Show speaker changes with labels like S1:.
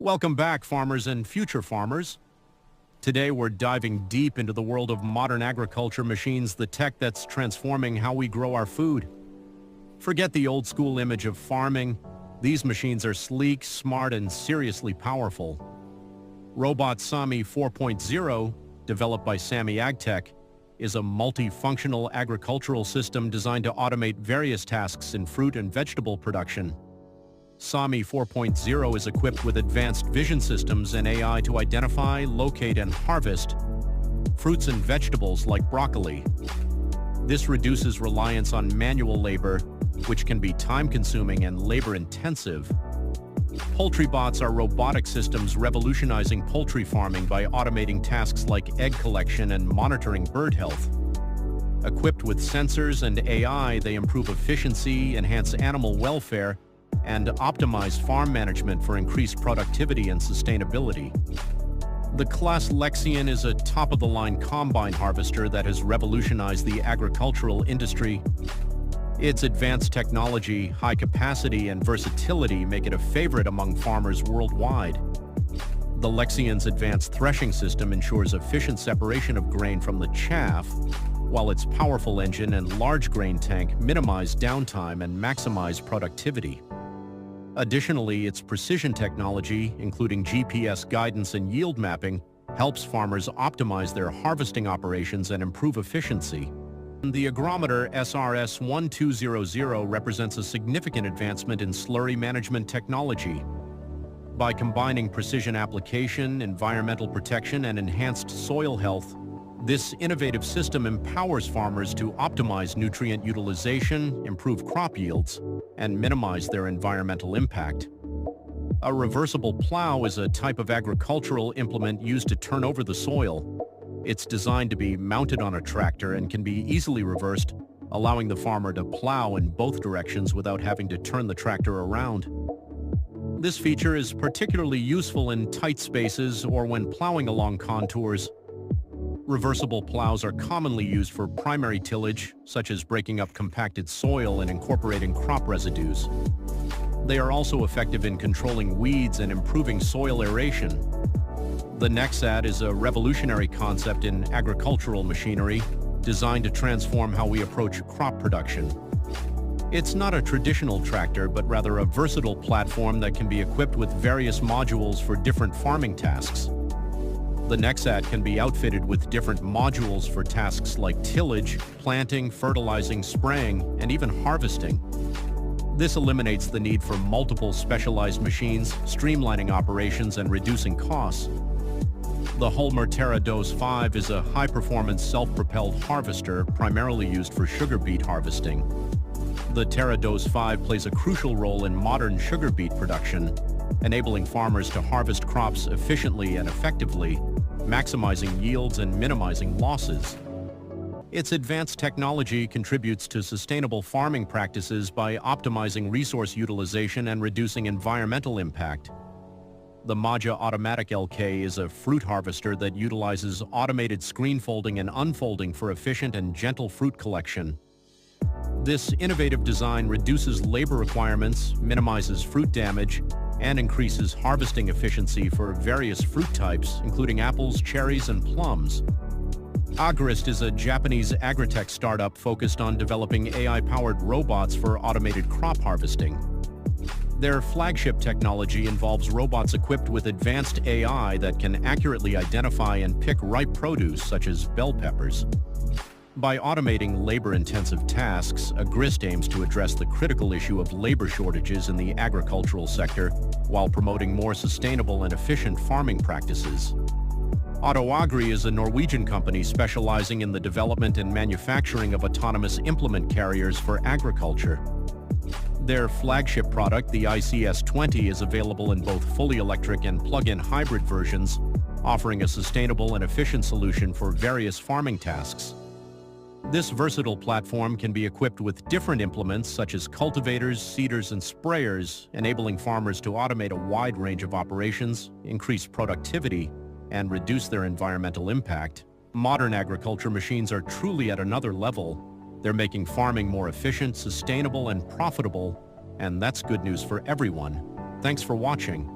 S1: Welcome back, farmers and future farmers. Today we're diving deep into the world of modern agriculture machines, the tech that's transforming how we grow our food. Forget the old school image of farming. These machines are sleek, smart, and seriously powerful. Robot Sami 4.0, developed by Sami AgTech, is a multifunctional agricultural system designed to automate various tasks in fruit and vegetable production. Sami 4.0 is equipped with advanced vision systems and AI to identify, locate, and harvest fruits and vegetables like broccoli. This reduces reliance on manual labor, which can be time-consuming and labor-intensive. Poultry bots are robotic systems revolutionizing poultry farming by automating tasks like egg collection and monitoring bird health. Equipped with sensors and AI, they improve efficiency, enhance animal welfare, and optimize farm management for increased productivity and sustainability. The Class Lexion is a top-of-the-line combine harvester that has revolutionized the agricultural industry. Its advanced technology, high capacity, and versatility make it a favorite among farmers worldwide. The Lexion's advanced threshing system ensures efficient separation of grain from the chaff, while its powerful engine and large grain tank minimize downtime and maximize productivity. Additionally, its precision technology, including GPS guidance and yield mapping, helps farmers optimize their harvesting operations and improve efficiency. The agrometer SRS-1200 represents a significant advancement in slurry management technology. By combining precision application, environmental protection, and enhanced soil health, this innovative system empowers farmers to optimize nutrient utilization, improve crop yields, and minimize their environmental impact. A reversible plow is a type of agricultural implement used to turn over the soil. It's designed to be mounted on a tractor and can be easily reversed, allowing the farmer to plow in both directions without having to turn the tractor around. This feature is particularly useful in tight spaces or when plowing along contours. Reversible plows are commonly used for primary tillage, such as breaking up compacted soil and incorporating crop residues. They are also effective in controlling weeds and improving soil aeration. The Nexat is a revolutionary concept in agricultural machinery, designed to transform how we approach crop production. It's not a traditional tractor, but rather a versatile platform that can be equipped with various modules for different farming tasks. The Nexat can be outfitted with different modules for tasks like tillage, planting, fertilizing, spraying, and even harvesting. This eliminates the need for multiple specialized machines, streamlining operations and reducing costs. The Hulmer Terra Dose 5 is a high-performance self-propelled harvester primarily used for sugar beet harvesting. The Terra Dose 5 plays a crucial role in modern sugar beet production, enabling farmers to harvest crops efficiently and effectively, maximizing yields and minimizing losses. Its advanced technology contributes to sustainable farming practices by optimizing resource utilization and reducing environmental impact. The Maja Automatic LK is a fruit harvester that utilizes automated screen folding and unfolding for efficient and gentle fruit collection. This innovative design reduces labor requirements, minimizes fruit damage, and increases harvesting efficiency for various fruit types, including apples, cherries, and plums. Agrist is a Japanese agritech startup focused on developing AI-powered robots for automated crop harvesting. Their flagship technology involves robots equipped with advanced AI that can accurately identify and pick ripe produce, such as bell peppers. By automating labor-intensive tasks, Agrist aims to address the critical issue of labor shortages in the agricultural sector while promoting more sustainable and efficient farming practices. AutoAgri is a Norwegian company specializing in the development and manufacturing of autonomous implement carriers for agriculture. Their flagship product, the ICS-20, is available in both fully electric and plug-in hybrid versions, offering a sustainable and efficient solution for various farming tasks. This versatile platform can be equipped with different implements such as cultivators, seeders, and sprayers, enabling farmers to automate a wide range of operations, increase productivity, and reduce their environmental impact. Modern agriculture machines are truly at another level. They're making farming more efficient, sustainable, and profitable, and that's good news for everyone. Thanks for watching.